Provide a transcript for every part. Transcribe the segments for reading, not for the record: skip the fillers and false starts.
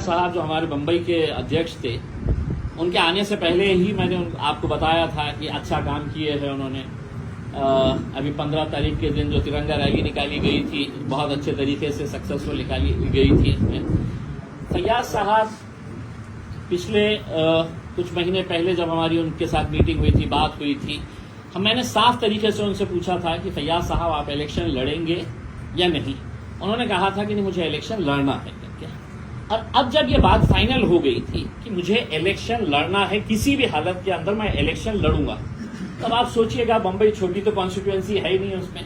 साहब जो हमारे बम्बई के अध्यक्ष थे, उनके आने से पहले ही मैंने आपको बताया था कि अच्छा काम किए हैं उन्होंने। अभी 15 तारीख के दिन जो तिरंगा रैली निकाली गई थी, बहुत अच्छे तरीके से सक्सेसफुल निकाली गई थी। इसमें फैयाज साहब पिछले कुछ महीने पहले जब हमारी उनके साथ मीटिंग हुई थी, बात हुई थी, मैंने साफ तरीके से उनसे पूछा था कि फैयाज साहब आप इलेक्शन लड़ेंगे या नहीं। उन्होंने कहा था कि नहीं, मुझे इलेक्शन लड़ना है करके। और अब जब ये बात फाइनल हो गई थी कि मुझे इलेक्शन लड़ना है, किसी भी हालत के अंदर मैं इलेक्शन लड़ूंगा, तब आप सोचिएगा बम्बई छोटी तो कॉन्स्टिट्यूएंसी है ही नहीं उसमें,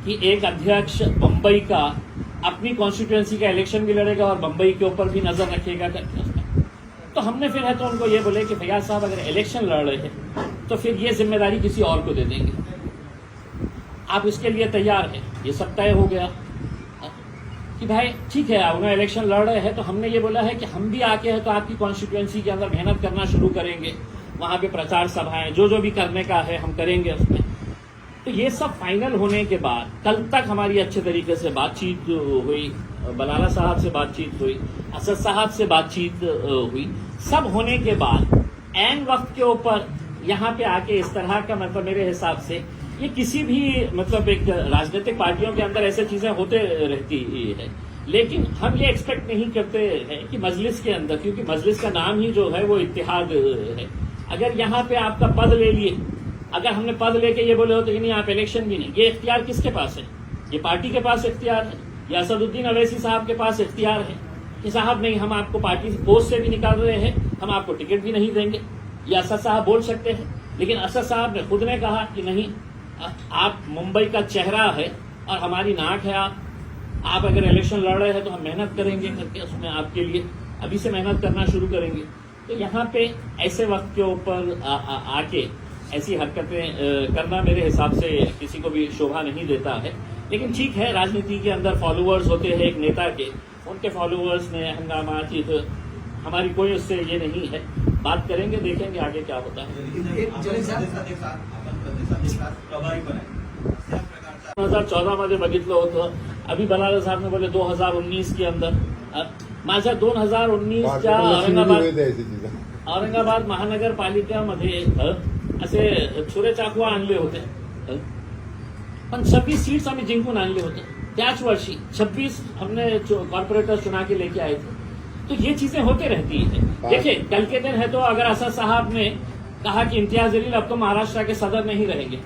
कि एक अध्यक्ष बम्बई का अपनी कॉन्स्टिट्यूएंसी का इलेक्शन भी लड़ेगा और बम्बई के ऊपर भी नजर रखेगा करके उसमें। तो हमने फिर है तो उनको ये बोले कि फैयाज साहब अगर इलेक्शन लड़ रहे हैं तो फिर ये जिम्मेदारी किसी और को दे देंगे, आप इसके लिए तैयार हैं। ये सब तय हो गया कि भाई ठीक है, उन्हें इलेक्शन लड़ रहे हैं, तो हमने ये बोला है कि हम भी आके है तो आपकी कॉन्स्टिट्यूएंसी के अंदर मेहनत करना शुरू करेंगे, वहां पे प्रचार सभाएं जो भी करने का है हम करेंगे उसमें। तो ये सब फाइनल होने के बाद कल तक हमारी अच्छे तरीके से बातचीत हुई, बलाला साहब से बातचीत हुई, असद साहब से बातचीत हुई। सब होने के बाद ऐन वक्त के ऊपर यहाँ पे आके इस तरह का, मतलब मेरे हिसाब से ये किसी भी मतलब एक राजनीतिक पार्टियों के अंदर ऐसे चीजें होते रहती है, लेकिन हम ये एक्सपेक्ट नहीं करते हैं कि मजलिस के अंदर, क्योंकि मजलिस का नाम ही जो है वो इत्तेहाद है, अगर यहाँ पे आपका पद ले लिए, अगर हमने पद लेके ये बोले हो तो नहीं आप इलेक्शन भी नहीं, ये इख्तियार किसके पास है? ये पार्टी के पास इख्तियार है, या असदुद्दीन अवैसी साहब के पास इख्तियार है कि साहब नहीं, हम आपको पार्टी पोस्ट से भी निकाल रहे हैं, हम आपको टिकट भी नहीं देंगे। ये असद साहब बोल सकते हैं, लेकिन असद साहब ने खुद ने कहा कि नहीं, आप मुंबई का चेहरा है और हमारी नाक है, आप अगर इलेक्शन लड़ रहे हैं तो हम मेहनत करेंगे करके उसमें आपके लिए अभी से मेहनत करना शुरू करेंगे। तो यहाँ पे ऐसे वक्त के ऊपर आके ऐसी हरकतें करना मेरे हिसाब से किसी को भी शोभा नहीं देता है। लेकिन ठीक है, राजनीति के अंदर फॉलोअर्स होते हैं एक नेता के, उनके फॉलोअर्स ने हंगामा की, तो हमारी कोई उससे ये नहीं है, बात करेंगे, देखेंगे आगे क्या होता है। 2014 मध्ये बघितलं होतं, अभी बलाला साहब ने बोले 2019 के अंदर, माझ्या 2019च्या औरंगाबाद महानगरपालिकेमध्ये असे छुरे चाकू आणले होते, पण 26 सीट्स आम्ही जिंकून आणले होते त्याच वर्षी। 26 हमने कॉर्पोरेटर चुना के लेके आए थे। तो ये चीजें होते रहती है। देखिए कल के दिन है तो अगर असद साहब ने कहा कि इम्तियाज जलील अब तो महाराष्ट्र के सदर नहीं रहेंगे,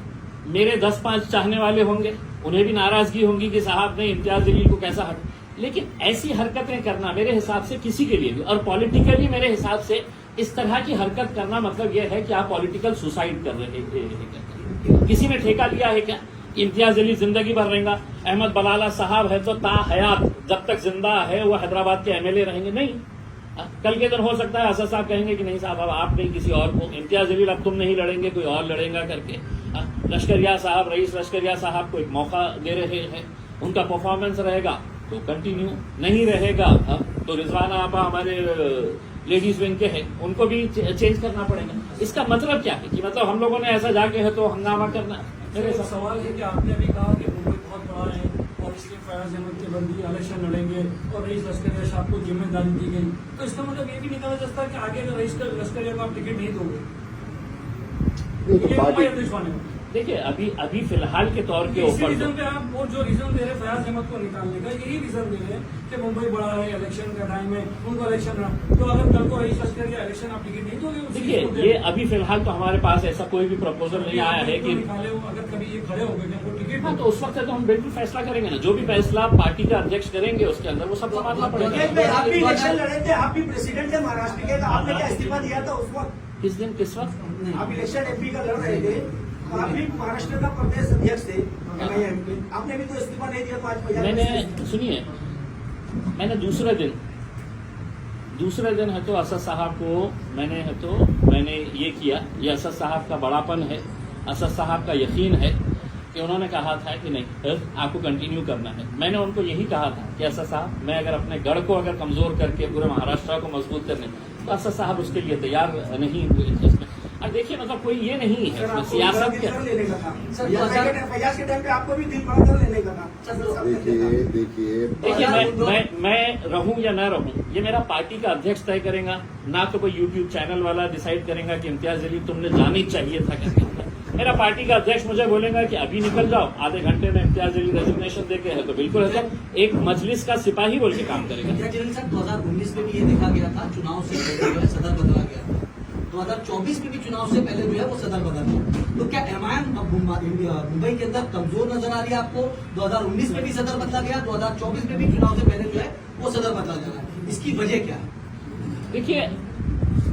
मेरे 10-5 चाहने वाले होंगे, उन्हें भी नाराजगी होगी कि साहब ने इम्तियाज जलील को कैसा हट, लेकिन ऐसी हरकतें करना मेरे हिसाब से किसी के लिए भी, और पॉलिटिकली मेरे हिसाब से इस तरह की हरकत करना मतलब यह है कि आप पॉलिटिकल सुसाइड कर रहे हैं। किसी ने ठेका लिया है क्या इम्तियाज जलील जिंदगी भर रहेगा? अहमद बलाला साहब है तो ता हयात जब तक जिंदा है वो हैदराबाद के एमएलए रहेंगे? नहीं, कल के दिन हो सकता है असद साहब कहेंगे कि नहीं साहब अब आप नहीं, किसी और को, इम्तियाज जलील अब तुम नहीं लड़ेंगे, कोई और लड़ेगा करके। लश्करिया साहब, रईस लश्करिया साहब को एक मौका दे रहे हैं, उनका परफॉर्मेंस रहेगा तो कंटिन्यू, नहीं रहेगा तो रिजवाना आपा हमारे लेडीज विंग के हैं, उनको भी चेंज करना पड़ेगा। इसका मतलब क्या है कि मतलब हम लोगों ने ऐसा जाके है तो हंगामा करना। मेरे सवाल है कि आपने अभी कहा कि मुंबई बहुत बड़ा है और इसलिए फैयाज अहमद के बंदी इलेक्शन लड़ेंगे और रईस लश्करिया साहब को जिम्मेदारी दी गई, तो इसका मतलब ये भी निकाला जा सकता है कि आगे अगर रईस लश्करिया को आप टिकट नहीं दोगे, देखिए अभी फिलहाल के तौर के ऊपर रीजन पे आप वो जो रीजन दे रहे हैं फैयाज अहमद को निकालने का, यही रीजन दे रहे हैं कि मुंबई बड़ा है, इलेक्शन का टाइम है, उनको इलेक्शन रहा, तो अगर कल को रईस लश्करिया इलेक्शन आप टिकट नहीं दोगे। देखिए ये अभी फिलहाल तो हमारे पास ऐसा कोई भी प्रपोजल नहीं आया है कि अगर कभी ये खड़े हो गए टिकट, हाँ तो उस वक्त तो हम बिल्कुल फैसला करेंगे ना, जो भी फैसला पार्टी का अध्यक्ष करेंगे उसके अंदर वो सब संभालना पड़ेगा। आप भी इलेक्शन लड़े थे, आप भी प्रेसिडेंट थे महाराष्ट्र के, आपने क्या इस्तीफा दिया था उस वक्त? किस दिन किस वक्त? आप इलेक्शन एमपी का लड़ रहे थे, आप भी महाराष्ट्र का प्रदेश अध्यक्ष थे, आपने भी तो इस्तीफा नहीं दिया। तो आज मैंने सुनिए, मैंने दूसरे दिन है तो असद साहब को मैंने ये किया, ये असद साहब का बड़ापन है, असद साहब का यकीन है कि उन्होंने कहा था कि नहीं आपको कंटिन्यू करना है। मैंने उनको यही कहा था कि असद साहब मैं अगर अपने गढ़ को अगर कमजोर करके पूरे महाराष्ट्र को मजबूत करने, तो असद साहब उसके लिए तैयार नहीं हुए। अब देखिए मतलब कोई ये नहीं है इसमें सियासत के। लेने का था सर, फैयाज के टाइम पे आपको भी दिल पकड़ लेने का था। देखिए मैं रहूं या ना रहूं ये मेरा पार्टी का अध्यक्ष तय करेगा, ना तो कोई यूट्यूब चैनल वाला डिसाइड करेगा कि इम्तियाज जलील तुमने जाना ही चाहिए था करके। मेरा पार्टी का अध्यक्ष मुझे बोलेगा कि अभी निकल जाओ, आधे घंटे में इम्तियाज जलील रेजिग्नेशन देके है तो बिल्कुल है, तो एक मजलिस का सिपाही बोल के काम करेगा। इम्तियाज जलील सर 2019 में भी ये देखा गया था, चुनाव से पहले जो है सदर बदला गया था। 2024 में भी चुनाव से पहले जो है वो सदर बदल गया। तो क्या एमआईएम मुंबई के अंदर कमजोर नजर आ रही है आपको? 2019 में भी सदर बदला गया, 2024 में भी चुनाव से पहले जो है वो सदर बदला जा रहा है, इसकी वजह क्या है? देखिए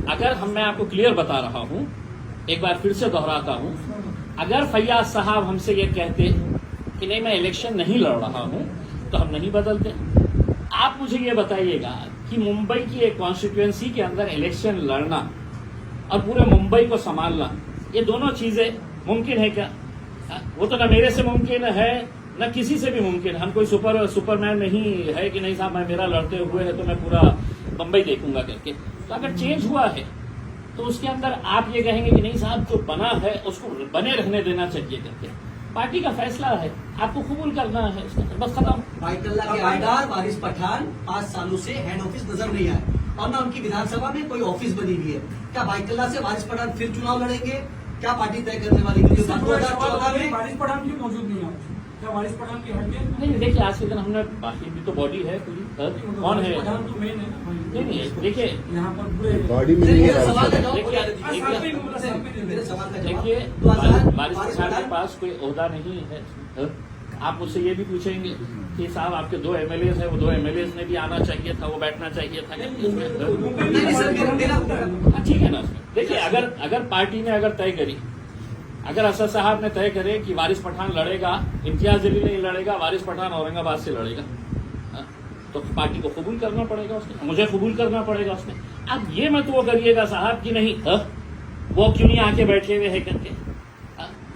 अगर मैं आपको क्लियर बता रहा हूं, एक बार फिर से दोहराता हूं, अगर फैयाज साहब हमसे ये कहते कि नहीं मैं इलेक्शन नहीं लड़ रहा हूं तो हम नहीं बदलते। आप मुझे ये बताइएगा कि मुंबई की एक कॉन्स्टिट्यूएंसी के अंदर इलेक्शन लड़ना और पूरे मुंबई को संभालना, ये दोनों चीजें मुमकिन है क्या? वो तो ना मेरे से मुमकिन है न किसी से भी मुमकिन। हम कोई सुपरमैन नहीं है कि नहीं साहब मैं मेरा लड़ते हुए है तो मैं पूरा मुंबई देखूंगा करके। तो अगर चेंज हुआ है तो उसके अंदर आप ये कहेंगे कि नहीं साहब जो बना है उसको बने रहने देना चाहिए करके। पार्टी का फैसला है, आपको कबूल करना है, बस खत्म। बाइटल्ला के आइडार वारिस पठान 5 सालों से हेड ऑफिस नजर नहीं आए और ना उनकी विधानसभा में कोई ऑफिस बनी हुई है। क्या बाइटल्ला से वारिस पठान फिर चुनाव लड़ेंगे? क्या पार्टी तय करने वाली है? 2014 में वारिस पठान क्यों मौजूद नहीं है? क्या वारिस पठान की हड्डी नहीं देखिए आज के दिन हमने बाकी भी तो बॉडी है पूरी, कौन है? पठान तो मेन है ना। नहीं देखिए यहाँ पर पूरे बॉडी में सर, नहीं मेरा है सवाल का सर। जवाब देखिए, मेरे सवाल का जवाब देखिए 2000 वारिस पठान के पास कोई ओहदा नहीं है। आप मुझसे ये भी पूछेंगे कि साहब आपके 2 एमएलए हैं, वो 2 एमएलए ने भी आना चाहिए था, वो बैठना चाहिए था। नहीं सर, मेरा ठीक है ना। देखिए अगर पार्टी ने अगर तय करी, अगर असद साहब ने तय करे कि वारिस पठान लड़ेगा, इम्तियाज जलील नहीं लड़ेगा, वारिस पठान औरंगाबाद से लड़ेगा, तो पार्टी को कबूल करना पड़ेगा उसने, मुझे कबूल करना पड़ेगा उसने। अब ये मत वो करिएगा साहब कि नहीं वो क्यों नहीं आके बैठे हुए है करके,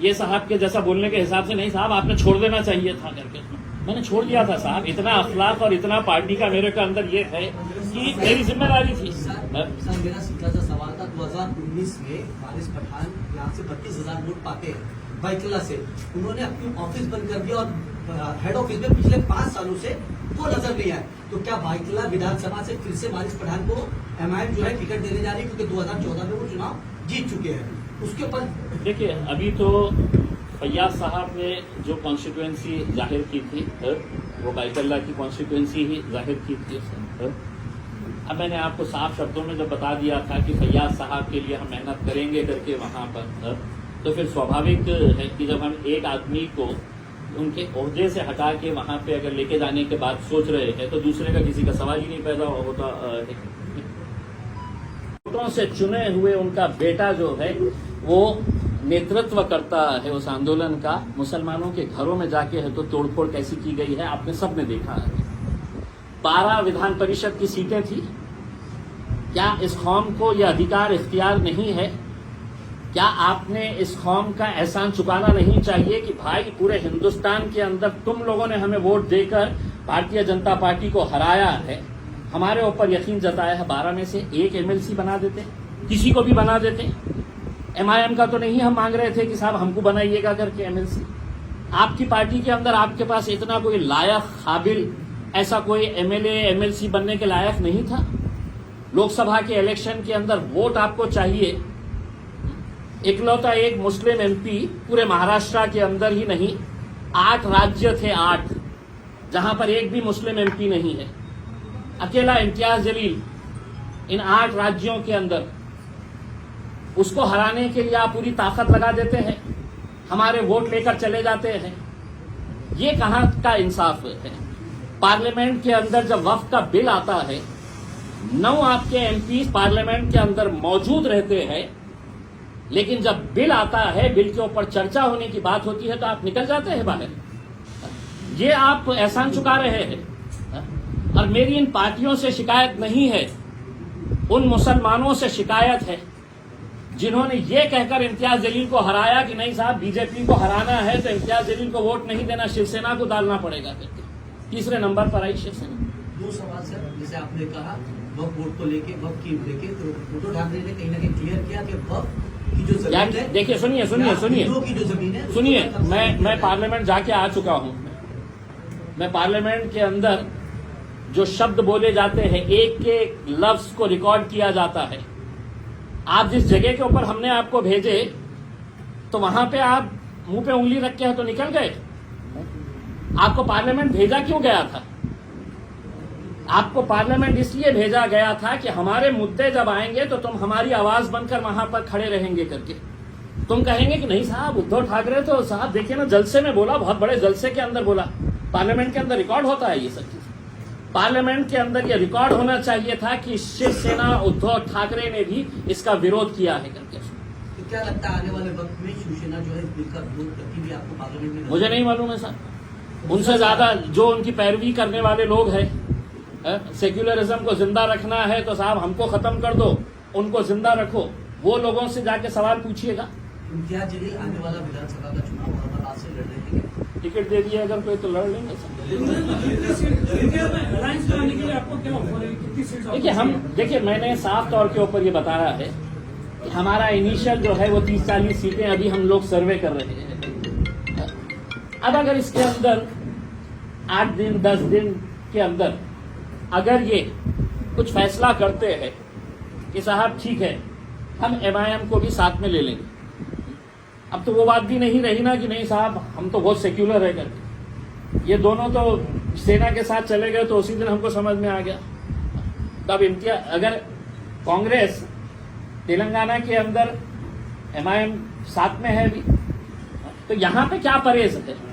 ये साहब के जैसा बोलने के हिसाब से नहीं साहब आपने छोड़ देना चाहिए था करके। मैंने छोड़ दिया था साहब, इतना अखलाक और इतना पार्टी का मेरे के अंदर ये है कि मेरी जिम्मेदारी थी। सर मेरा सीधा सा सवाल था, 2019 में वारिस पठान यहाँ से 32,000 वोट पाते हैं बाइटल्ला से, उन्होंने अपनी ऑफिस बंद कर दिया और हेड ऑफिस में पिछले 5 सालों से वो नजर नहीं आए। तो क्या बाइटल्ला विधानसभा से फिर से वारिस पठान को एमआईएम जो है टिकट देने जा रही है, क्योंकि 2014 में वो चुनाव जीत चुके हैं? उसके ऊपर देखिए अभी तो फैयाज साहब ने जो कॉन्स्टिट्यूएंसी जाहिर की थी वो बाइटल्ला की कॉन्स्टिट्यूएंसी ही जाहिर की थी उसने। अब मैंने आपको साफ शब्दों में जब बता दिया था कि फैयाज साहब के लिए हम मेहनत करेंगे करके वहां पर, तो फिर स्वाभाविक है कि जब हम एक आदमी को उनके ओहदे से हटा के वहां पे अगर लेके जाने के बाद सोच रहे हैं तो दूसरे का किसी का सवाल ही नहीं पैदा होता। वोटों से चुने हुए उनका बेटा जो है वो नेतृत्व करता है उस आंदोलन का। मुसलमानों के घरों में जाके है तो तोड़फोड़ कैसी की गई है आपने सबने देखा है। 12 विधान परिषद की सीटें थी। क्या इस कौम को यह अधिकार इख्तियार नहीं है? क्या आपने इस कौम का एहसान चुकाना नहीं चाहिए कि भाई पूरे हिंदुस्तान के अंदर तुम लोगों ने हमें वोट देकर भारतीय जनता पार्टी को हराया है, हमारे ऊपर यकीन जताया है, 12 में से 1 एमएलसी बना देते, किसी को भी बना देते। एमआईएम का तो नहीं हम मांग रहे थे कि साहब हमको बनाइएगा करके एमएलसी। आपकी पार्टी के अंदर आपके पास इतना कोई लायक काबिल ऐसा कोई एमएलए एमएलसी बनने के लायक नहीं था। लोकसभा के इलेक्शन के अंदर वोट आपको चाहिए, इकलौता एक मुस्लिम एमपी पूरे महाराष्ट्र के अंदर ही नहीं 8 राज्य थे, 8 जहां पर एक भी मुस्लिम एमपी नहीं है। अकेला इम्तियाज जलील इन 8 राज्यों के अंदर, उसको हराने के लिए आप पूरी ताकत लगा देते हैं, हमारे वोट लेकर चले जाते हैं। ये कहां का इंसाफ है? पार्लियामेंट के अंदर जब वक्फ का बिल आता है, 9 आपके एमपी पार्लियामेंट के अंदर मौजूद रहते हैं, लेकिन जब बिल आता है, बिल के ऊपर चर्चा होने की बात होती है तो आप निकल जाते हैं बाहर। ये आप एहसान चुका रहे हैं। और मेरी इन पार्टियों से शिकायत नहीं है, उन मुसलमानों से शिकायत है जिन्होंने ये कहकर इम्तियाज जलील को हराया कि नहीं साहब बीजेपी को हराना है तो इम्तियाज जलील को वोट नहीं देना, शिवसेना को डालना पड़ेगा करके। तीसरे नंबर पर आई शिवसेना। 2 सवाल सर, जैसे आपने कहा वक्त वोट को लेके, वक्त की लेके, तो फोटो ठाकरे ने कहीं ना कहीं क्लियर किया कि वक्त की जो जमीन है, देखिए सुनिए सुनिए या सुनिए हिंदुओं की जो जमीन है, सुनिए, उसको कब्जा मैं करना है। पार्लियामेंट जाके आ चुका हूं। मैं पार्लियामेंट के अंदर जो शब्द बोले जाते हैं, एक एक लफ्ज को रिकॉर्ड किया जाता है। आप जिस जगह के ऊपर हमने आपको भेजे तो वहां पे आप मुंह पे उंगली रख के तो निकल गए। आपको पार्लियामेंट भेजा क्यों गया था? आपको पार्लियामेंट इसलिए भेजा गया था कि हमारे मुद्दे जब आएंगे तो तुम हमारी आवाज बनकर वहां पर खड़े रहेंगे करके। तुम कहेंगे कि नहीं साहब, उद्धव ठाकरे तो साहब देखिए ना, जलसे में बोला, बहुत बड़े जलसे के अंदर बोला। पार्लियामेंट के अंदर रिकॉर्ड होता है ये सब चीज। पार्लियामेंट के अंदर ये रिकॉर्ड होना चाहिए था कि शिवसेना उद्धव ठाकरे ने भी इसका विरोध किया है करके। तो क्या लगता है आने वाले वक्त में शिवसेना जो है इस बिल का विरोध करती हुई आपको पार्लियामेंट में नजर मुझे नहीं मालूम है साहब। उनसे ज्यादा जो उनकी पैरवी करने वाले लोग हैं, सेक्युलरिज्म को जिंदा रखना है तो साहब हमको खत्म कर दो, उनको जिंदा रखो। वो लोगों से जाके सवाल पूछिएगा। इम्तियाज जलील आने वाला विधानसभा का चुनाव औरंगाबाद से लड़ रहे हैं। टिकट दे दिए अगर कोई तो लड़ लेंगे। अलायंस कराने के लिए आपको क्या ऑफर है? कितनी सीट? देखिए मैंने साफ तौर के ऊपर ये बताया है कि हमारा इनिशियल जो है वो 30-40 सीटें अभी हम लोग सर्वे कर रहे हैं। अब अगर इसके अंदर 8 दिन 10 दिन के अंदर अगर ये कुछ फैसला करते हैं कि साहब ठीक है, हम MIM को भी साथ में ले लेंगे, अब तो वो बात भी नहीं रही ना कि नहीं साहब हम तो बहुत सेक्युलर है करके। ये दोनों तो सेना के साथ चले गए तो उसी दिन हमको समझ में आ गया। तब इम्तियाज अगर कांग्रेस तेलंगाना के अंदर MIM साथ में है भी, तो यहाँ पे क्या परहेज है?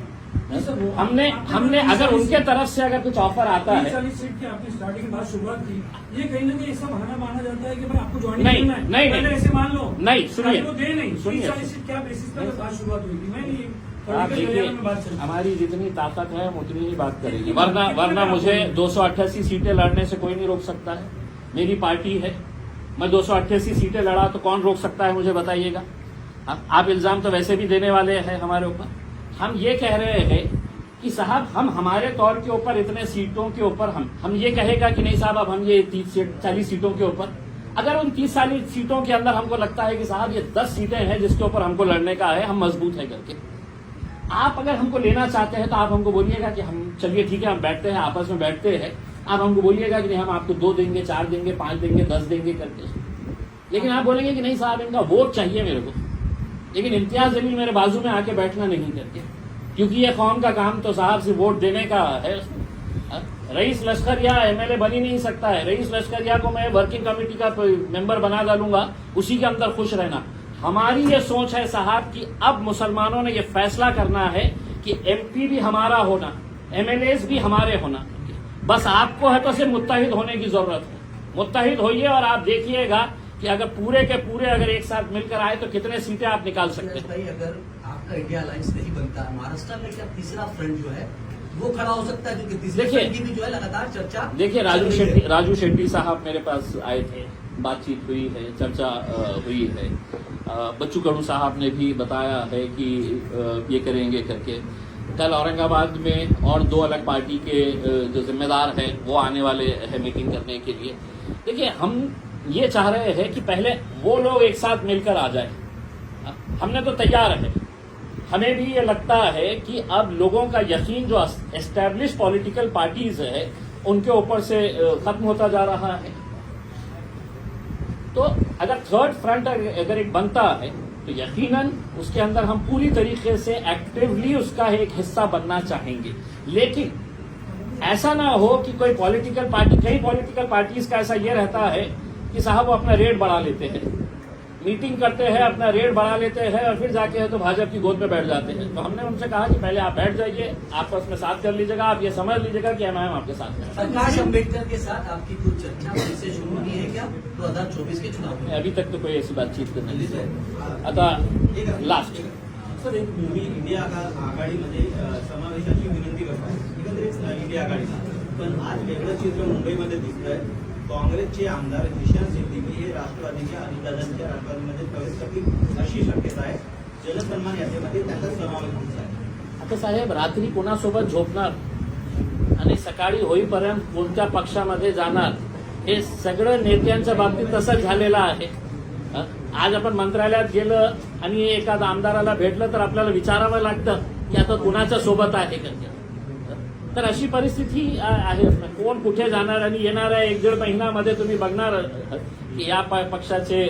हमने अगर उनके तरफ से अगर कुछ ऑफर आता है, 40 सीट की आपने स्टार्टिंग बात शुरुआत की, ये कहीं ना कहीं ऐसा बहाना माना जाता है कि भाई आपको ज्वाइनिंग नहीं, करना है, नहीं, पहले नहीं। ऐसे मान लो, नहीं, सुनिए, आपको दे नहीं, सुनिए। 40 सीट क्या बेसिस पर बात शुरुआत हुई थी? मैं नहीं, आप political देखिए, area में बात चल हमारी जितनी ताकत है हम उतनी ही बात करेंगे। वरना मुझे 288 सीटें लड़ने से कोई नहीं रोक सकता है। मेरी पार्टी है, मैं 288 सीटें लड़ा तो कौन रोक सकता है मुझे बताइएगा। आप इल्जाम तो वैसे भी देने वाले हैं हमारे ऊपर। हम ये कह रहे हैं कि साहब हम हमारे तौर के ऊपर इतने सीटों के ऊपर हम ये कहेगा कि नहीं साहब अब हम ये 30-40 सीटों के ऊपर, अगर उन 30-40 सीटों के अंदर हमको लगता है कि साहब ये 10 सीटें हैं जिसके ऊपर हमको लड़ने का है, हम मजबूत है करके, आप अगर हमको लेना चाहते हैं तो आप हमको बोलिएगा कि हम चलिए ठीक है, हम बैठते हैं, आपस में बैठते हैं। आप हमको बोलिएगा कि नहीं हम आपको 2 देंगे, 4 देंगे, 5 देंगे, 10 देंगे करके। लेकिन आप बोलेंगे कि नहीं साहब इनका वोट चाहिए मेरे को, लेकिन इम्तियाज जलील मेरे बाजू में आके बैठना नहीं करके, क्योंकि ये कौम का काम तो साहब सिर्फ वोट देने का है। रईस लश्करिया MLA बन ही नहीं सकता है। रईस लश्करिया को मैं वर्किंग कमेटी का मेंबर बना डालूंगा, उसी के अंदर खुश रहना। हमारी ये सोच है साहब कि अब मुसलमानों ने ये फैसला करना है कि MP भी हमारा होना, MLAs भी हमारे होना। बस आपको है तो सिर्फ मुत्तहिद होने की जरूरत है। मुत्तहिद होइए और आप देखिएगा कि अगर पूरे के पूरे अगर एक साथ मिलकर आए तो कितने सीटें आप निकाल सकते हैं। भाई अगर आपका इंडिया अलायंस नहीं बनता, महाराष्ट्र में क्या तीसरा फ्रंट जो है वो खड़ा हो सकता है? क्योंकि तीसरे देखिए- फ्रंट की भी जो है लगातार चर्चा। देखिए राजू शेट्टी साहब मेरे पास आए थे, बातचीत हुई है, चर्चा हुई है। बच्चू कडू साहब ने भी बताया है कि ये करेंगे करके। कल औरंगाबाद में और 2 अलग पार्टी के जो जिम्मेदार हैं वो आने वाले हैं मीटिंग करने के लिए। देखिए हम ये चाह रहे हैं कि पहले वो लोग एक साथ मिलकर आ जाए। हमने तो तैयार है। हमें भी ये लगता है कि अब लोगों का यकीन जो एस्टैब्लिश पॉलिटिकल पार्टीज है उनके ऊपर से खत्म होता जा रहा है। तो अगर थर्ड फ्रंट अगर एक बनता है तो यकीनन उसके अंदर हम पूरी तरीके से एक्टिवली उसका एक हिस्सा बनना चाहेंगे। लेकिन ऐसा ना हो कि कोई पॉलिटिकल पार्टी, कई पॉलिटिकल पार्टीज का ऐसा ये रहता है कि साहब वो अपना रेट बढ़ा लेते हैं, मीटिंग करते हैं, अपना रेट बढ़ा लेते हैं और फिर जाके है तो भाजपा की गोद में बैठ जाते हैं। तो हमने उनसे कहा कि पहले आप बैठ जाइए, आपस में साथ कर लीजिएगा, आप ये समझ लीजिएगा कि MIM आपके साथ है। प्रकाश अम्बेडकर के साथ आपकी कुछ चर्चा फिर से शुरू हुई है क्या 2024 के चुनाव में? अभी तक तो कोई ऐसी बातचीत नहीं है। आता लास्ट सर एक इंडिया आघाडीमध्ये समावेशाची विनंती करतात एकंदरीत इंडिया आघाडीचा, पण आज वेगळं चित्र मुंबईमध्ये दिसतंय। काँग्रेसचे आमदार निशांत सिद्दीकी हे राष्ट्रवादीच्या अजितदादांच्या राष्ट्रवादीमध्ये प्रवेश करतील अशी शक्यता आहे। जनसन्मान यादीमध्ये त्यांचा समावेश होत आहे। आता साहेब रात्री कोणासोबत झोपणार आणि सकाळी होईपर्यंत कोणत्या पक्षामध्ये जाणार हे सगळं नेत्यांच्या बाबतीत तसंच झालेलं आहे। आज आपण मंत्रालयात गेलं आणि एखादा आमदाराला भेटलं तर आपल्याला विचारावं लागतं की आता कुणाच्या सोबत आहे का. तर अशी परिस्थिती आहे. कोण कुठे जाणार आणि येणाऱ्या 1-1.5 महिन्यामध्ये तुम्ही बघणार की या पक्षाचे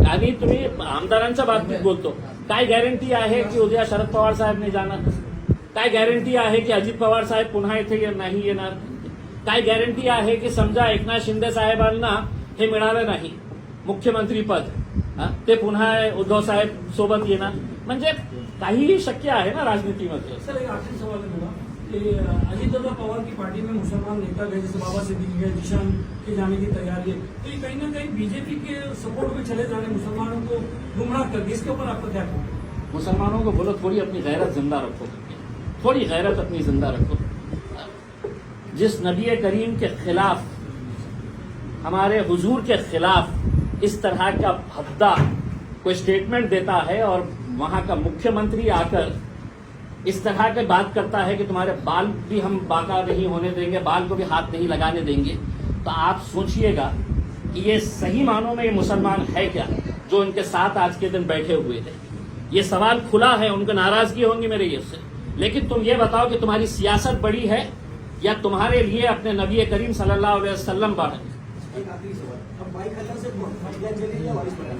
आणि तुम्ही आमदारांच्या बाबतीत बोलतो. काय गॅरंटी आहे की उद्या शरद पवार साहेब नाही जाणार? काय गॅरंटी आहे की अजित पवार साहेब पुन्हा इथे नाही येणार? काय गॅरंटी आहे की समजा एकनाथ शिंदे साहेबांना हे मिळालं नाही मुख्यमंत्री पद, ते पुन्हा उद्धव साहेब सोबत येणार? म्हणजे काहीही शक्य आहे ना राजनीतीमध्ये. सर एक आखिरी सवाल है मेरा कि अजीत पवार की पार्टी में मुसलमान नेता गए, जैसे बाबा सिद्दीकी गए, जिशान के जाने की तैयारी है, तो ये कहीं ना कहीं बीजेपी के सपोर्ट में चले जाने मुसलमानों को गुमराह कर दी. इसके ऊपर आपका क्या कहना है? मुसलमानों को बोलो थोड़ी अपनी गैरत जिंदा रखो, थोड़ी गैरत अपनी जिंदा रखो. जिस नबी करीम के खिलाफ, हमारे हुजूर के खिलाफ इस तरह का भद्दा कोई स्टेटमेंट देता है और वहां का मुख्यमंत्री आकर इस तरह की बात करता है कि तुम्हारे बाल भी हम बाका नहीं होने देंगे, बाल को भी हाथ नहीं लगाने देंगे, तो आप सोचिएगा कि ये सही मानों में ये मुसलमान है क्या जो इनके साथ आज के दिन बैठे हुए थे. ये सवाल खुला है, उनको नाराजगी होंगी मेरे ये से, लेकिन तुम ये बताओ कि तुम्हारी सियासत बड़ी है या तुम्हारे लिए अपने नबी करीम सल्लल्लाहु अलैहि वसल्लम बड़ा है. एक आखिरी सवाल, अब भाई खल्लर से श्रद्धांजलि या वारिस पठान?